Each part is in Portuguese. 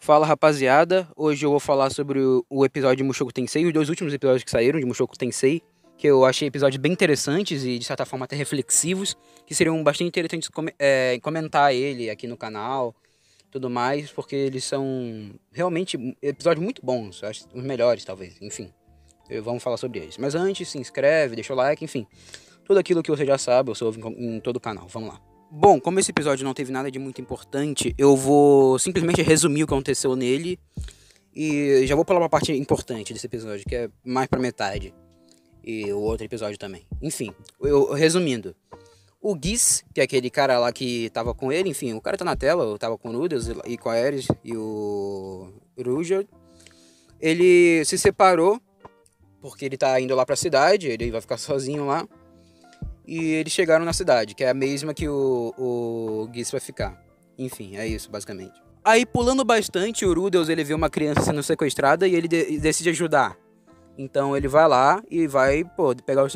Fala rapaziada, hoje eu vou falar sobre o episódio de Mushoku Tensei, os dois últimos episódios que saíram de Mushoku Tensei, que eu achei episódios bem interessantes e de certa forma até reflexivos, que seriam bastante interessantes comentar ele aqui no canal, tudo mais, porque eles são realmente episódios muito bons, acho os melhores talvez, enfim, vamos falar sobre eles. Mas antes, se inscreve, deixa o like, enfim, tudo aquilo que você já sabe, você ouve em todo o canal, vamos lá. Bom, como esse episódio não teve nada de muito importante, eu vou simplesmente resumir o que aconteceu nele e já vou pular uma parte importante desse episódio, que é mais pra metade, e o outro episódio também. Enfim, resumindo, o Geese, que é aquele cara lá que tava com ele, enfim, o cara tá na tela, eu tava com o Noodles e com a Ares e o Rudyard, ele se separou porque ele tá indo lá pra cidade, ele vai ficar sozinho lá. E eles chegaram na cidade, que é a mesma que o Geese vai ficar. Enfim, é isso, basicamente. Aí, pulando bastante, o Rudeus, ele vê uma criança sendo sequestrada e ele decide ajudar. Então, ele vai lá e vai, pegar os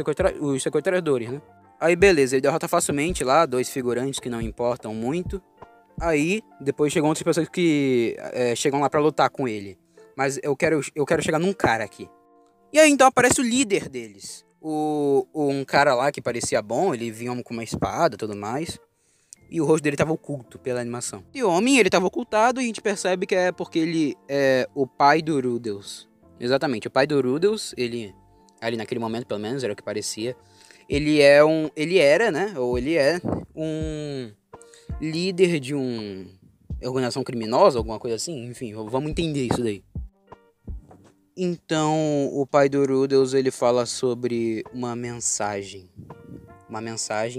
sequestradores, né? Aí, beleza, ele derrota facilmente lá, dois figurantes que não importam muito. Aí, depois chegam outras pessoas que chegam lá pra lutar com ele. Mas eu quero chegar num cara aqui. E aí, então, aparece o líder deles. Um cara lá que parecia bom, ele vinha com uma espada e tudo mais. E o rosto dele tava oculto pela animação. E o homem, ele tava ocultado e a gente percebe que é porque ele é o pai do Rudeus. Exatamente, o pai do Rudeus, ele, ali naquele momento pelo menos, era o que parecia. Ele era, né, ou ele é um líder de uma organização criminosa, alguma coisa assim. Enfim, vamos entender isso daí. Então, o pai do Rudeus, ele fala sobre uma mensagem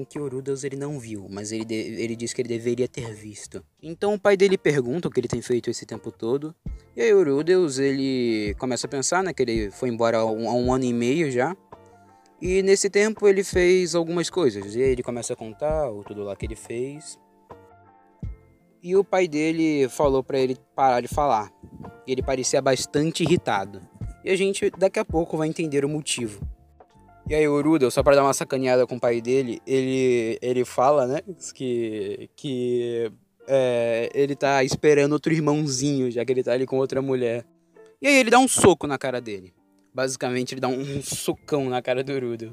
que o Rudeus ele não viu, mas ele diz que ele deveria ter visto. Então o pai dele pergunta o que ele tem feito esse tempo todo, e aí o Rudeus, ele começa a pensar, né, que ele foi embora há um ano e meio já, e nesse tempo ele fez algumas coisas, e aí ele começa a contar tudo lá que ele fez, e o pai dele falou pra ele parar de falar. E ele parecia bastante irritado. E a gente daqui a pouco vai entender o motivo. E aí o Rudel, só pra dar uma sacaneada com o pai dele, ele fala, né, que ele tá esperando outro irmãozinho, já que ele tá ali com outra mulher. E aí ele dá um soco na cara dele. Basicamente ele dá um socão na cara do Rudel.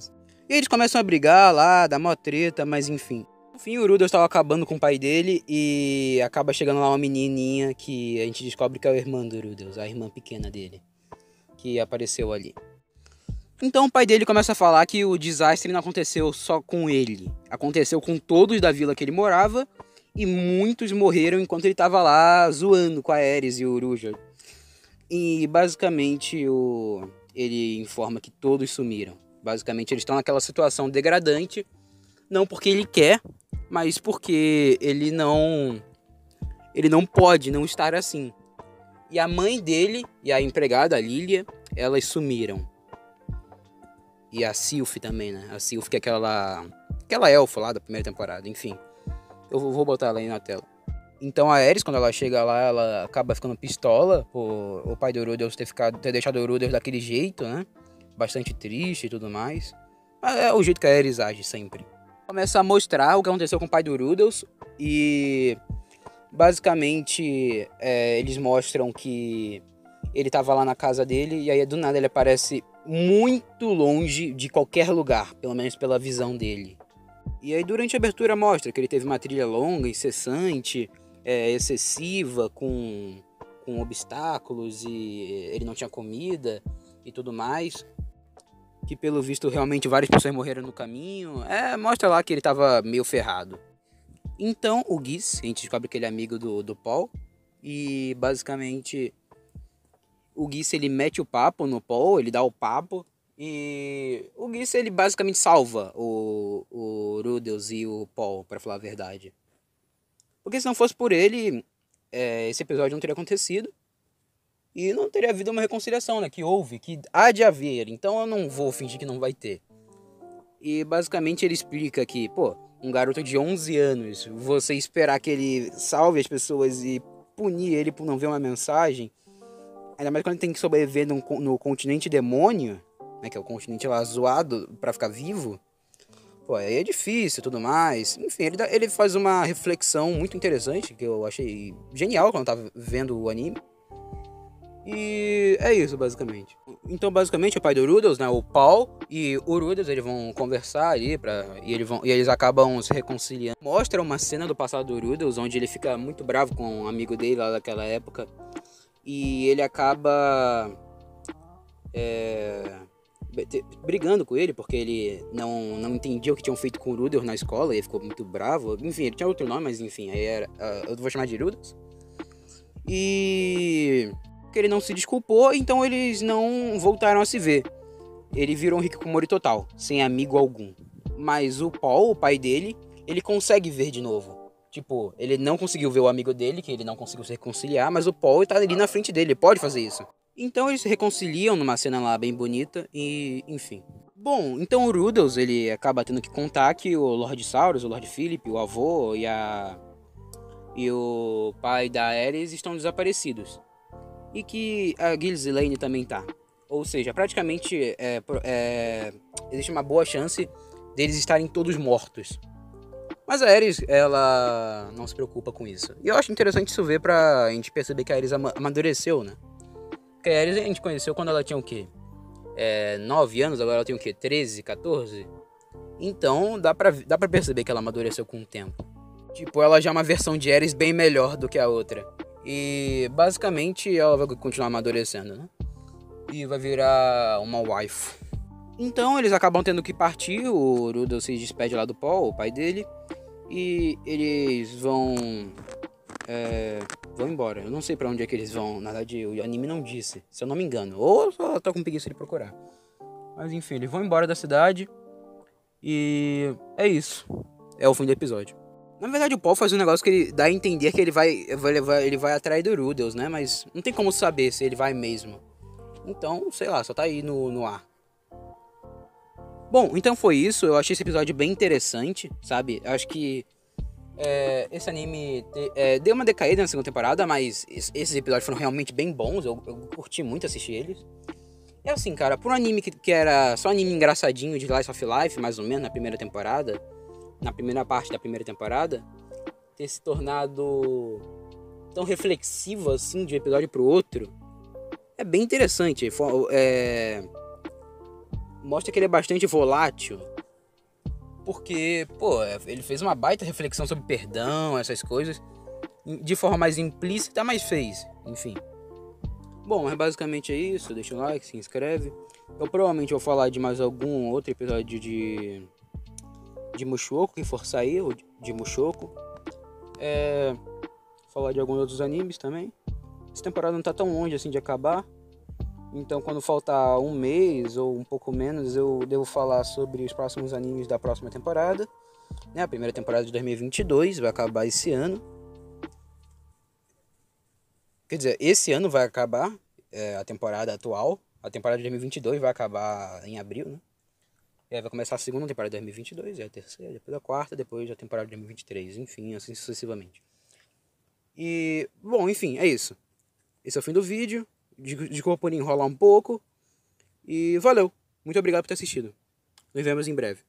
E aí eles começam a brigar lá, dá mó treta, mas enfim. No fim, o Rudeus estava acabando com o pai dele e acaba chegando lá uma menininha que a gente descobre que é a irmã do Rudeus, a irmã pequena dele, que apareceu ali. Então o pai dele começa a falar que o desastre não aconteceu só com ele, aconteceu com todos da vila que ele morava e muitos morreram enquanto ele estava lá zoando com a Ares e o Rudyard. E basicamente ele informa que todos sumiram. Basicamente eles estão naquela situação degradante, não porque ele quer, mas porque ele não pode não estar assim. E a mãe dele e a empregada, a Lilia, elas sumiram. E a Sylph também, né? A Sylph, que é aquela elfa lá da primeira temporada, enfim. Eu vou botar ela aí na tela. Então a Ares, quando ela chega lá, ela acaba ficando pistola por o pai do Rudeus ter deixado o Rudeus daquele jeito, né? Bastante triste e tudo mais. Mas é o jeito que a Ares age sempre. Começa a mostrar o que aconteceu com o pai do Rudeus e basicamente eles mostram que ele tava lá na casa dele e aí do nada ele aparece muito longe de qualquer lugar, pelo menos pela visão dele. E aí durante a abertura mostra que ele teve uma trilha longa, incessante, excessiva, com obstáculos e ele não tinha comida e tudo mais. Que pelo visto realmente várias pessoas morreram no caminho. Mostra lá que ele tava meio ferrado. Então o Geese, a gente descobre que ele é amigo do Paul. E basicamente o Geese ele mete o papo no Paul, ele dá o papo. E o Geese ele basicamente salva o Rudeus e o Paul, pra falar a verdade. Porque se não fosse por ele, esse episódio não teria acontecido. E não teria havido uma reconciliação, né? Que houve, que há de haver. Então eu não vou fingir que não vai ter. E basicamente ele explica que, um garoto de 11 anos, você esperar que ele salve as pessoas e punir ele por não ver uma mensagem, ainda mais quando ele tem que sobreviver no continente demônio, né? Que é o continente lá zoado pra ficar vivo. Aí é difícil e tudo mais. Enfim, ele faz uma reflexão muito interessante, que eu achei genial quando eu tava vendo o anime. E é isso, basicamente. Então, basicamente, o pai do Rudolph, né, o Paul e o Rudolph, eles vão conversar ali e eles acabam se reconciliando. Mostra uma cena do passado do Rudolph, onde ele fica muito bravo com um amigo dele lá daquela época. E ele acaba brigando com ele, porque ele não entendia o que tinham feito com o Rudolph na escola, e ele ficou muito bravo. Enfim, ele tinha outro nome, mas enfim, aí era, eu vou chamar de Rudolph. E que ele não se desculpou, então eles não voltaram a se ver. Ele virou um hikikomori total, sem amigo algum. Mas o Paul, o pai dele, ele consegue ver de novo. Tipo, ele não conseguiu ver o amigo dele, que ele não conseguiu se reconciliar, mas o Paul tá ali na frente dele, ele pode fazer isso. Então eles se reconciliam numa cena lá bem bonita e, enfim. Bom, então o Rudolph, ele acaba tendo que contar que o Lord Saurus, o Lord Philip, o avô e o pai da Ares estão desaparecidos. E que a Gilles também tá. Ou seja, praticamente existe uma boa chance deles estarem todos mortos. Mas a Ares, ela não se preocupa com isso. E eu acho interessante isso ver pra gente perceber que a Ares amadureceu, né? Porque a Ares a gente conheceu quando ela tinha o quê? 9 anos, agora ela tem o quê? 13, 14? Então dá pra perceber que ela amadureceu com o tempo. Tipo, ela já é uma versão de Ares bem melhor do que a outra. E basicamente ela vai continuar amadurecendo, né? E vai virar uma wife. Então eles acabam tendo que partir. O Rudolph se despede lá do Paul, o pai dele. E eles vão embora. Eu não sei pra onde é que eles vão. Na verdade, o anime não disse, se eu não me engano. Ou eu só tô com preguiça de procurar. Mas enfim, eles vão embora da cidade. E é isso. É o fim do episódio. Na verdade, o Paul faz um negócio que ele dá a entender que ele vai atrás do Rudolph, né? Mas não tem como saber se ele vai mesmo. Então, sei lá, só tá aí no ar. Bom, então foi isso. Eu achei esse episódio bem interessante, sabe? Eu acho que esse anime deu uma decaída na segunda temporada, mas esses episódios foram realmente bem bons. Eu curti muito assistir eles. É assim, cara, por um anime que era só anime engraçadinho de Slice of Life, mais ou menos, na primeira temporada, na primeira parte da primeira temporada, ter se tornado tão reflexivo assim de um episódio pro outro, é bem interessante. Mostra que ele é bastante volátil, porque, pô, ele fez uma baita reflexão sobre perdão, essas coisas, de forma mais implícita, mas fez, enfim. Bom, mas basicamente é isso. Deixa o like, se inscreve. Eu provavelmente vou falar de mais algum outro episódio de Mushoku, que for sair, ou de Mushoku. Falar de alguns outros animes também. Essa temporada não tá tão longe assim de acabar. Então quando faltar um mês ou um pouco menos, eu devo falar sobre os próximos animes da próxima temporada. A primeira temporada de 2022 vai acabar esse ano. Quer dizer, esse ano vai acabar a temporada atual. A temporada de 2022 vai acabar em abril, né? E aí vai começar a segunda temporada de 2022, e a terceira, depois a quarta, depois a temporada de 2023, enfim, assim sucessivamente. E, bom, enfim, é isso. Esse é o fim do vídeo. Desculpa por enrolar um pouco. E valeu. Muito obrigado por ter assistido. Nos vemos em breve.